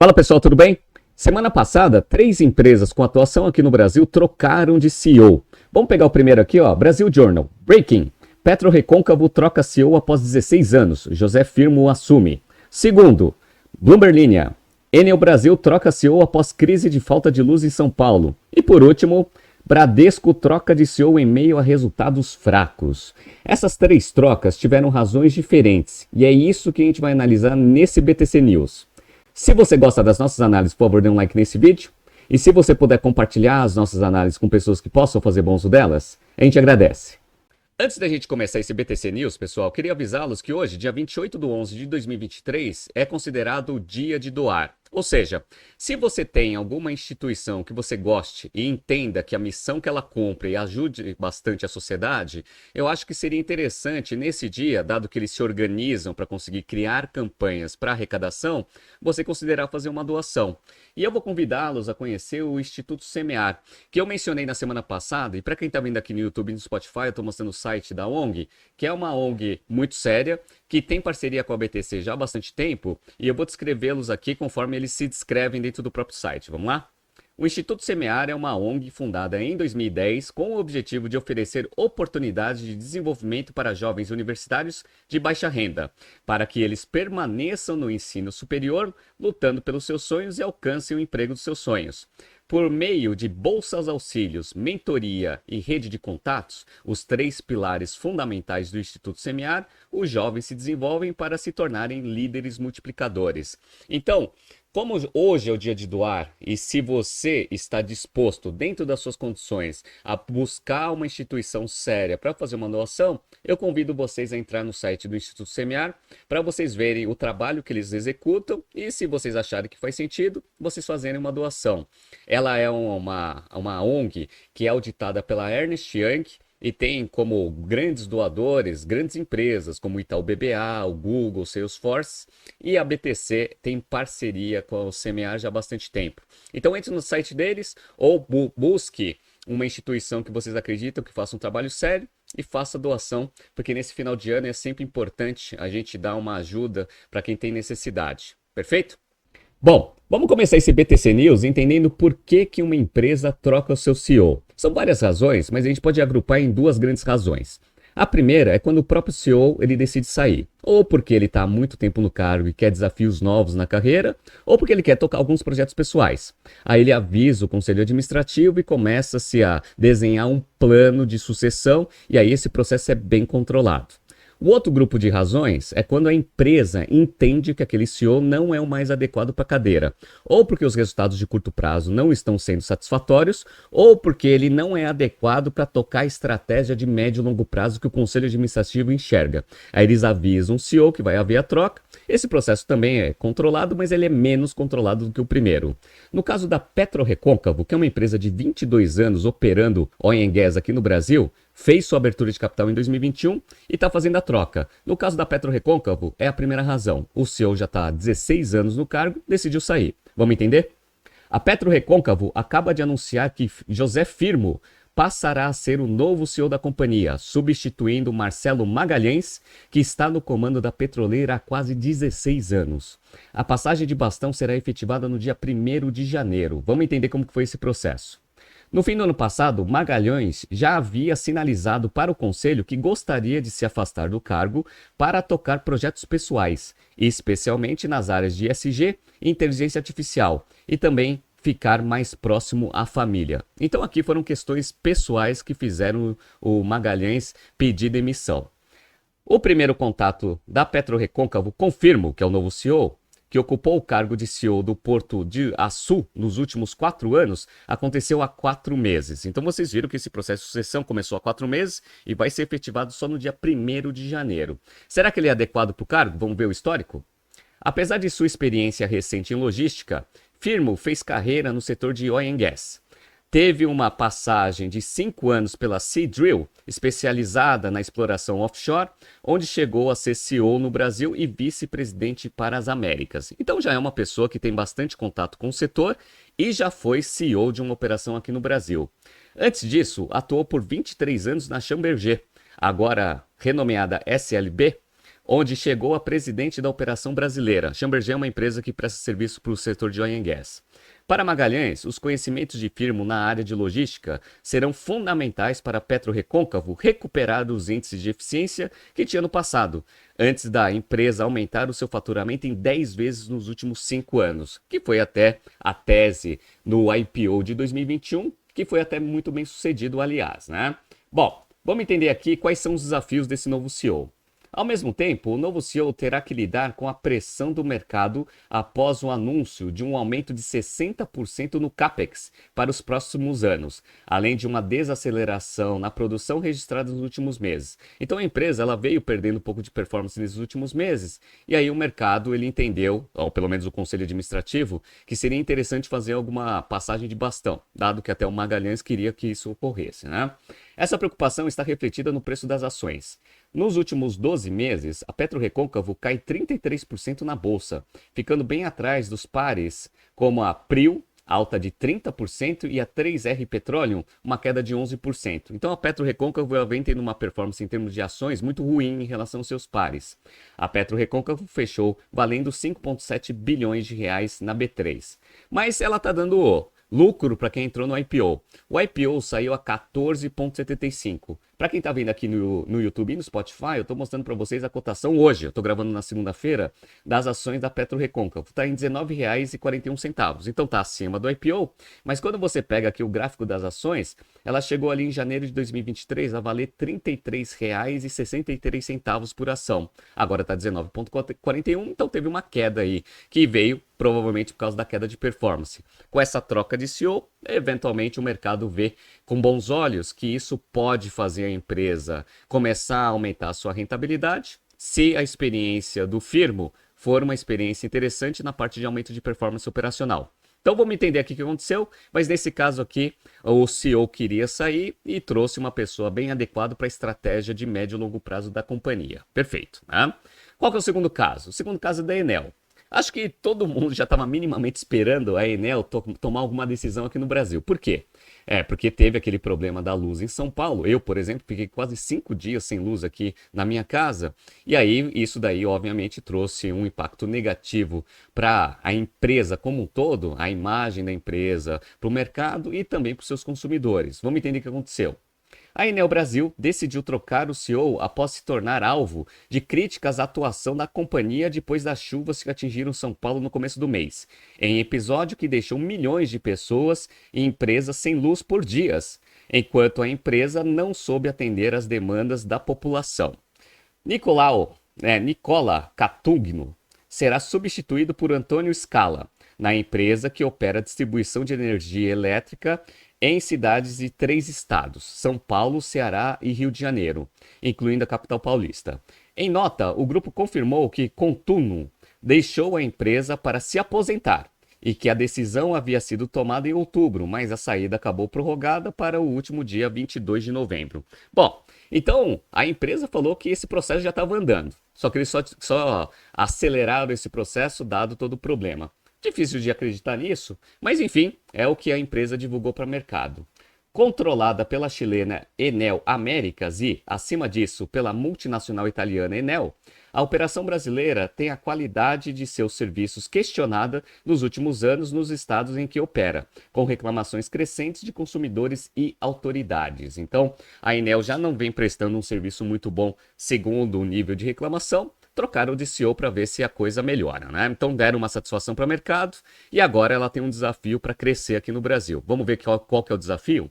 Fala pessoal, tudo bem? Semana passada, 3 empresas com atuação aqui no Brasil trocaram de CEO. Vamos pegar o primeiro aqui, ó, Brasil Journal. Breaking. PetroRecôncavo troca CEO após 16 anos. José Firmo assume. Segundo, Bloomberg Linha. Enel Brasil troca CEO após crise de falta de luz em São Paulo. E por último, Bradesco troca de CEO em meio a resultados fracos. Essas 3 trocas tiveram razões diferentes e é isso que a gente vai analisar nesse BTC News. Se você gosta das nossas análises, por favor, dê um like nesse vídeo. E se você puder compartilhar as nossas análises com pessoas que possam fazer bom uso delas, a gente agradece. Antes da gente começar esse BTC News, pessoal, queria avisá-los que hoje, dia 28/11/2023, é considerado o dia de doar. Ou seja, se você tem alguma instituição que você goste e entenda que a missão que ela cumpre ajude bastante a sociedade, eu acho que seria interessante nesse dia, dado que eles se organizam para conseguir criar campanhas para arrecadação, você considerar fazer uma doação. E eu vou convidá-los a conhecer o Instituto Semear, que eu mencionei na semana passada, e para quem está vendo aqui no YouTube e no Spotify, eu estou mostrando o site da ONG, que é uma ONG muito séria, que tem parceria com a BTC já há bastante tempo, e eu vou descrevê-los aqui conforme eles se descrevem dentro do próprio site. Vamos lá? O Instituto Semear é uma ONG fundada em 2010 com o objetivo de oferecer oportunidades de desenvolvimento para jovens universitários de baixa renda, para que eles permaneçam no ensino superior, lutando pelos seus sonhos e alcancem o emprego dos seus sonhos. Por meio de bolsas auxílios, mentoria e rede de contatos, os 3 pilares fundamentais do Instituto Semear, os jovens se desenvolvem para se tornarem líderes multiplicadores. Então, como hoje é o dia de doar e se você está disposto, dentro das suas condições, a buscar uma instituição séria para fazer uma doação, eu convido vocês a entrar no site do Instituto Semear para vocês verem o trabalho que eles executam e, se vocês acharem que faz sentido, vocês fazerem uma doação. Ela é uma ONG que é auditada pela Ernst Young, e tem como grandes doadores, grandes empresas como o Itaú BBA, o Google, o Salesforce, e a BTC tem parceria com o Semear já há bastante tempo. Então entre no site deles ou busque uma instituição que vocês acreditam que faça um trabalho sério e faça doação, porque nesse final de ano é sempre importante a gente dar uma ajuda para quem tem necessidade. Perfeito? Bom, vamos começar esse BTC News entendendo por que uma empresa troca o seu CEO. São várias razões, mas a gente pode agrupar em 2 grandes razões. A primeira é quando o próprio CEO ele decide sair, ou porque ele está há muito tempo no cargo e quer desafios novos na carreira, ou porque ele quer tocar alguns projetos pessoais. Aí ele avisa o conselho administrativo e começa-se a desenhar um plano de sucessão, e aí esse processo é bem controlado. O outro grupo de razões é quando a empresa entende que aquele CEO não é o mais adequado para a cadeira, ou porque os resultados de curto prazo não estão sendo satisfatórios, ou porque ele não é adequado para tocar a estratégia de médio e longo prazo que o conselho administrativo enxerga. Aí eles avisam o CEO que vai haver a troca. Esse processo também é controlado, mas ele é menos controlado do que o primeiro. No caso da PetroRecôncavo, que é uma empresa de 22 anos operando oil and gas aqui no Brasil, fez sua abertura de capital em 2021 e está fazendo a troca. No caso da PetroRecôncavo, é a primeira razão. O CEO já está há 16 anos no cargo, decidiu sair. Vamos entender? A PetroRecôncavo acaba de anunciar que José Firmo passará a ser o novo CEO da companhia, substituindo Marcelo Magalhães, que está no comando da petroleira há quase 16 anos. A passagem de bastão será efetivada no dia 1º de janeiro. Vamos entender como que foi esse processo. No fim do ano passado, Magalhães já havia sinalizado para o conselho que gostaria de se afastar do cargo para tocar projetos pessoais, especialmente nas áreas de ESG e inteligência artificial, e também ficar mais próximo à família. Então aqui foram questões pessoais que fizeram o Magalhães pedir demissão. O primeiro contato da PetroRecôncavo, confirmo que é o novo CEO, que ocupou o cargo de CEO do Porto de Açu nos últimos 4 anos, aconteceu há 4 meses. Então vocês viram que esse processo de sucessão começou há 4 meses e vai ser efetivado só no dia 1º de janeiro. Será que ele é adequado para o cargo? Vamos ver o histórico? Apesar de sua experiência recente em logística, Firmo fez carreira no setor de oil and gas. Teve uma passagem de 5 anos pela Seadrill, especializada na exploração offshore, onde chegou a ser CEO no Brasil e vice-presidente para as Américas. Então já é uma pessoa que tem bastante contato com o setor e já foi CEO de uma operação aqui no Brasil. Antes disso, atuou por 23 anos na Schlumberger, agora renomeada SLB, onde chegou a presidente da operação brasileira. Schlumberger é uma empresa que presta serviço para o setor de oil and gas. Para Magalhães, os conhecimentos de firmo na área de logística serão fundamentais para a PetroRecôncavo recuperar os índices de eficiência que tinha no passado, antes da empresa aumentar o seu faturamento em 10 vezes nos últimos 5 anos, que foi até a tese no IPO de 2021, que foi até muito bem sucedido, aliás, né? Bom, vamos entender aqui quais são os desafios desse novo CEO. Ao mesmo tempo, o novo CEO terá que lidar com a pressão do mercado após o anúncio de um aumento de 60% no CAPEX para os próximos anos, além de uma desaceleração na produção registrada nos últimos meses. Então a empresa ela veio perdendo um pouco de performance nesses últimos meses, e aí o mercado ele entendeu, ou pelo menos o conselho administrativo, que seria interessante fazer alguma passagem de bastão, dado que até o Magalhães queria que isso ocorresse, né? Essa preocupação está refletida no preço das ações. Nos últimos 12 meses, a PetroRecôncavo cai 33% na bolsa, ficando bem atrás dos pares como a Prio, alta de 30%, e a 3R Petroleum, uma queda de 11%. Então a PetroRecôncavo vem tendo uma performance em termos de ações muito ruim em relação aos seus pares. A PetroRecôncavo fechou valendo 5,7 bilhões de reais na B3. Mas ela está dando lucro para quem entrou no IPO. O IPO saiu a 14,75. Para quem está vendo aqui no YouTube e no Spotify, eu estou mostrando para vocês a cotação hoje. Eu estou gravando na segunda-feira das ações da PetroRecôncavo. Está em R$19,41. Então está acima do IPO. Mas quando você pega aqui o gráfico das ações, ela chegou ali em janeiro de 2023 a valer R$33,63 por ação. Agora está 19,41. Então teve uma queda aí que veio provavelmente por causa da queda de performance. Com essa troca de CEO, eventualmente o mercado vê com bons olhos que isso pode fazer a empresa começar a aumentar a sua rentabilidade, se a experiência do firmo for uma experiência interessante na parte de aumento de performance operacional. Então vamos entender aqui o que aconteceu, mas nesse caso aqui o CEO queria sair e trouxe uma pessoa bem adequada para a estratégia de médio e longo prazo da companhia. Perfeito, né? Qual que é o segundo caso? O segundo caso é da Enel. Acho que todo mundo já estava minimamente esperando a Enel tomar alguma decisão aqui no Brasil. Por quê? Porque teve aquele problema da luz em São Paulo. Eu, por exemplo, fiquei quase 5 dias sem luz aqui na minha casa. E aí, isso daí, obviamente, trouxe um impacto negativo para a empresa como um todo, a imagem da empresa, para o mercado e também para os seus consumidores. Vamos entender o que aconteceu. A Enel Brasil decidiu trocar o CEO após se tornar alvo de críticas à atuação da companhia depois das chuvas que atingiram São Paulo no começo do mês, em episódio que deixou milhões de pessoas e empresas sem luz por dias, enquanto a empresa não soube atender às demandas da população. Nicola Catugno será substituído por Antônio Scala, na empresa que opera a distribuição de energia elétrica em cidades de 3 estados, São Paulo, Ceará e Rio de Janeiro, incluindo a capital paulista. Em nota, o grupo confirmou que Contuno deixou a empresa para se aposentar e que a decisão havia sido tomada em outubro, mas a saída acabou prorrogada para o último dia 22 de novembro. Bom, então a empresa falou que esse processo já estava andando, só que eles só aceleraram esse processo dado todo o problema. Difícil de acreditar nisso, mas enfim, é o que a empresa divulgou para o mercado. Controlada pela chilena Enel Américas e, acima disso, pela multinacional italiana Enel, a operação brasileira tem a qualidade de seus serviços questionada nos últimos anos nos estados em que opera, com reclamações crescentes de consumidores e autoridades. Então, a Enel já não vem prestando um serviço muito bom segundo o nível de reclamação. Trocaram de CEO para ver se a coisa melhora, né? Então deram uma satisfação para o mercado e agora ela tem um desafio para crescer aqui no Brasil. Vamos ver qual que é o desafio?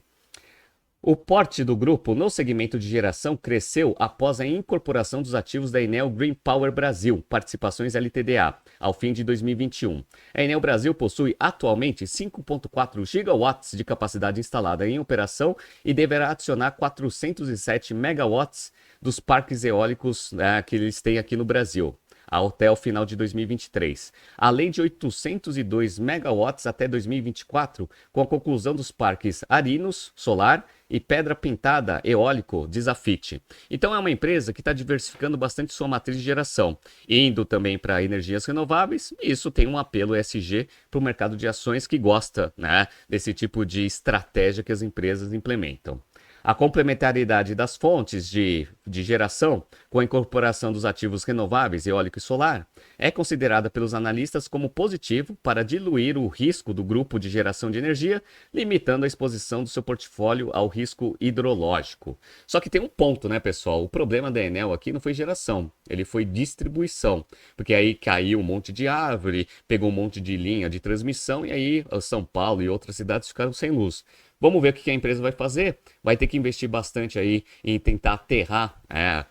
O porte do grupo no segmento de geração cresceu após a incorporação dos ativos da Enel Green Power Brasil, participações LTDA, ao fim de 2021. A Enel Brasil possui atualmente 5,4 gigawatts de capacidade instalada em operação e deverá adicionar 407 megawatts dos parques eólicos que eles têm aqui no Brasil, até o final de 2023, além de 802 megawatts até 2024, com a conclusão dos parques Arinos, solar, e Pedra Pintada, eólico, Desafite. Então é uma empresa que está diversificando bastante sua matriz de geração, indo também para energias renováveis, e isso tem um apelo ESG para o mercado de ações que gosta, né, desse tipo de estratégia que as empresas implementam. A complementariedade das fontes de geração, com a incorporação dos ativos renováveis, eólico e solar, é considerada pelos analistas como positivo para diluir o risco do grupo de geração de energia, limitando a exposição do seu portfólio ao risco hidrológico. Só que tem um ponto, né, pessoal? O problema da Enel aqui não foi geração, ele foi distribuição, porque aí caiu um monte de árvore, pegou um monte de linha de transmissão e aí São Paulo e outras cidades ficaram sem luz. Vamos ver o que a empresa vai fazer. Vai ter que investir bastante aí em tentar aterrar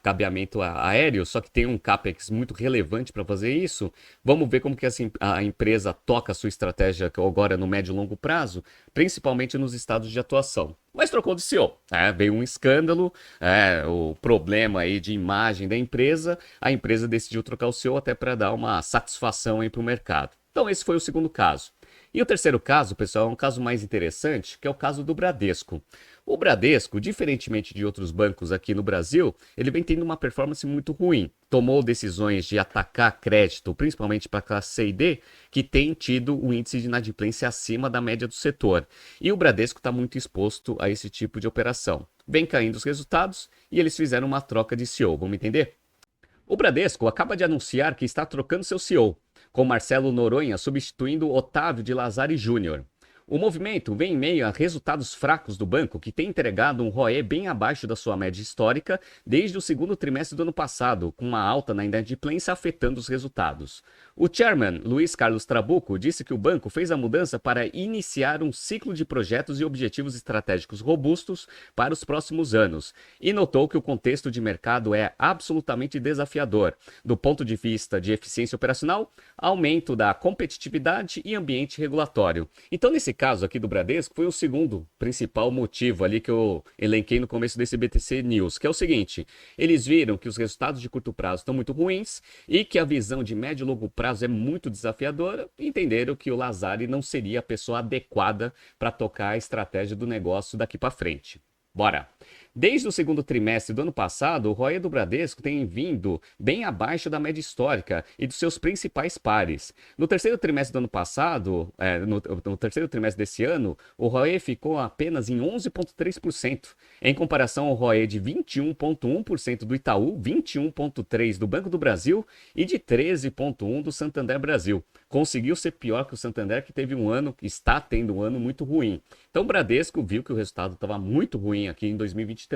cabeamento aéreo, só que tem um CAPEX muito relevante para fazer isso. Vamos ver como que a empresa toca a sua estratégia agora no médio e longo prazo, principalmente nos estados de atuação. Mas trocou de CEO. Veio um escândalo, o problema aí de imagem da empresa. A empresa decidiu trocar o CEO até para dar uma satisfação aí para o mercado. Então esse foi o segundo caso. E o terceiro caso, pessoal, é um caso mais interessante, que é o caso do Bradesco. O Bradesco, diferentemente de outros bancos aqui no Brasil, ele vem tendo uma performance muito ruim. Tomou decisões de atacar crédito, principalmente para a classe C e D, que tem tido um índice de inadimplência acima da média do setor. E o Bradesco está muito exposto a esse tipo de operação. Vem caindo os resultados e eles fizeram uma troca de CEO, vamos entender? O Bradesco acaba de anunciar que está trocando seu CEO, com Marcelo Noronha substituindo Otávio de Lazari Júnior. O movimento vem em meio a resultados fracos do banco, que tem entregado um ROE bem abaixo da sua média histórica desde o segundo trimestre do ano passado, com uma alta na inadimplência afetando os resultados. O chairman, Luiz Carlos Trabuco, disse que o banco fez a mudança para iniciar um ciclo de projetos e objetivos estratégicos robustos para os próximos anos, e notou que o contexto de mercado é absolutamente desafiador, do ponto de vista de eficiência operacional, aumento da competitividade e ambiente regulatório. Então, nesse caso aqui do Bradesco, foi o segundo principal motivo ali que eu elenquei no começo desse BTC News, que é o seguinte: eles viram que os resultados de curto prazo estão muito ruins e que a visão de médio e longo prazo é muito desafiadora, e entenderam que o Lazari não seria a pessoa adequada para tocar a estratégia do negócio daqui para frente. Bora! Desde o segundo trimestre do ano passado, o ROE do Bradesco tem vindo bem abaixo da média histórica e dos seus principais pares. No terceiro trimestre do ano passado, no terceiro trimestre desse ano, o ROE ficou apenas em 11,3%, em comparação ao ROE de 21,1% do Itaú, 21,3% do Banco do Brasil e de 13,1% do Santander Brasil. Conseguiu ser pior que o Santander, que teve está tendo um ano muito ruim. Então o Bradesco viu que o resultado estava muito ruim aqui em 2023,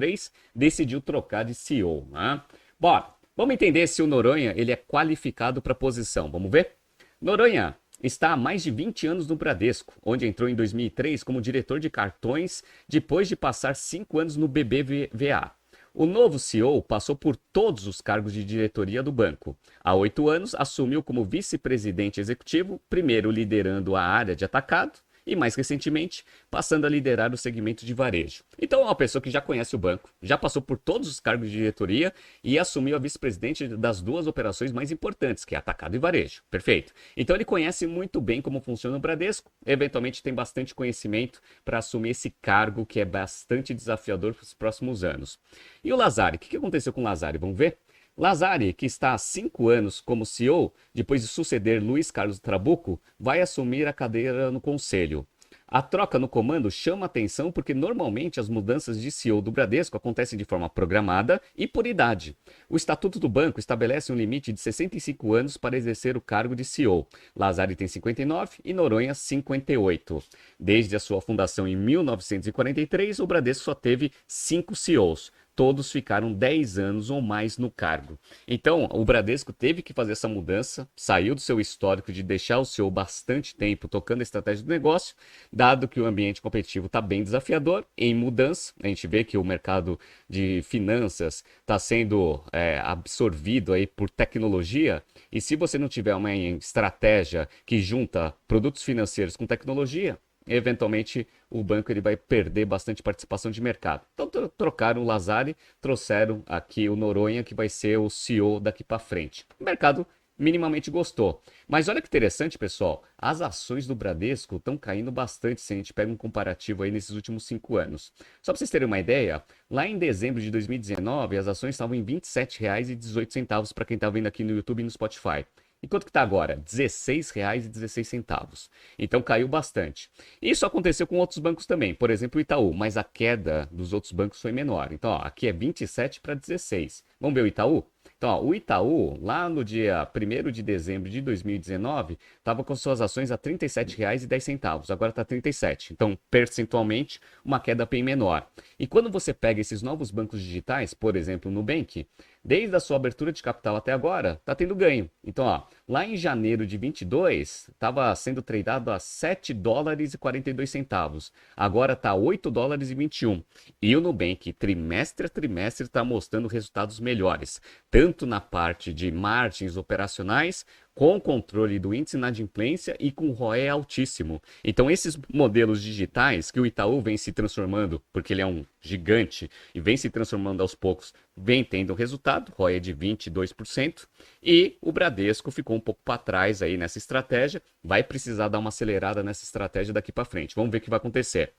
decidiu trocar de CEO. Né? Bora, vamos entender se o Noronha ele é qualificado para a posição. Vamos ver? Noronha está há mais de 20 anos no Bradesco, onde entrou em 2003 como diretor de cartões, depois de passar 5 anos no BBVA. O novo CEO passou por todos os cargos de diretoria do banco. Há 8 anos, assumiu como vice-presidente executivo, primeiro liderando a área de atacado e, mais recentemente, passando a liderar o segmento de varejo. Então é uma pessoa que já conhece o banco, já passou por todos os cargos de diretoria e assumiu a vice-presidente das duas operações mais importantes, que é atacado e varejo. Perfeito. Então ele conhece muito bem como funciona o Bradesco, eventualmente tem bastante conhecimento para assumir esse cargo que é bastante desafiador para os próximos anos. E o Lazari? O que aconteceu com o Lazari? Vamos ver? Lazari, que está há 5 anos como CEO, depois de suceder Luiz Carlos Trabuco, vai assumir a cadeira no conselho. A troca no comando chama atenção porque normalmente as mudanças de CEO do Bradesco acontecem de forma programada e por idade. O Estatuto do Banco estabelece um limite de 65 anos para exercer o cargo de CEO. Lazari tem 59 e Noronha 58. Desde a sua fundação em 1943, o Bradesco só teve 5 CEOs. Todos ficaram 10 anos ou mais no cargo. Então, o Bradesco teve que fazer essa mudança, saiu do seu histórico de deixar o CEO bastante tempo tocando a estratégia do negócio, dado que o ambiente competitivo está bem desafiador, em mudança. A gente vê que o mercado de finanças está sendo absorvido aí por tecnologia, e se você não tiver uma estratégia que junta produtos financeiros com tecnologia, eventualmente o banco ele vai perder bastante participação de mercado. Então trocaram o Lazari, trouxeram aqui o Noronha, que vai ser o CEO daqui para frente. O mercado minimamente gostou. Mas olha que interessante, pessoal, as ações do Bradesco estão caindo bastante se a gente pega um comparativo aí nesses últimos 5 anos. Só para vocês terem uma ideia, lá em dezembro de 2019, as ações estavam em R$ 27,18 para quem está vendo aqui no YouTube e no Spotify. E quanto que está agora? R$16,16. Então caiu bastante. Isso aconteceu com outros bancos também, por exemplo o Itaú, mas a queda dos outros bancos foi menor. Então ó, aqui é 27 para 16. Vamos ver o Itaú? Então, ó, o Itaú, lá no dia 1º de dezembro de 2019, estava com suas ações a R$ 37,10. Agora está 37. Então, percentualmente, uma queda bem menor. E quando você pega esses novos bancos digitais, por exemplo, o Nubank, desde a sua abertura de capital até agora, está tendo ganho. Então, ó, lá em janeiro de 22, estava sendo tradeado a $7,42. Agora está $8,21. E o Nubank, trimestre a trimestre, está mostrando resultados melhores, tanto na parte de margens operacionais, com controle do índice inadimplência e com ROE altíssimo. Então, esses modelos digitais que o Itaú vem se transformando, porque ele é um gigante e vem se transformando aos poucos, vem tendo resultado, ROE de 22%, e o Bradesco ficou um pouco para trás aí nessa estratégia, vai precisar dar uma acelerada nessa estratégia daqui para frente. Vamos ver o que vai acontecer.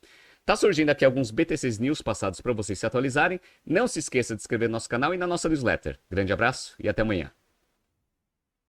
Tá surgindo aqui alguns BTCs News passados para vocês se atualizarem. Não se esqueça de se inscrever no nosso canal e na nossa newsletter. Grande abraço e até amanhã.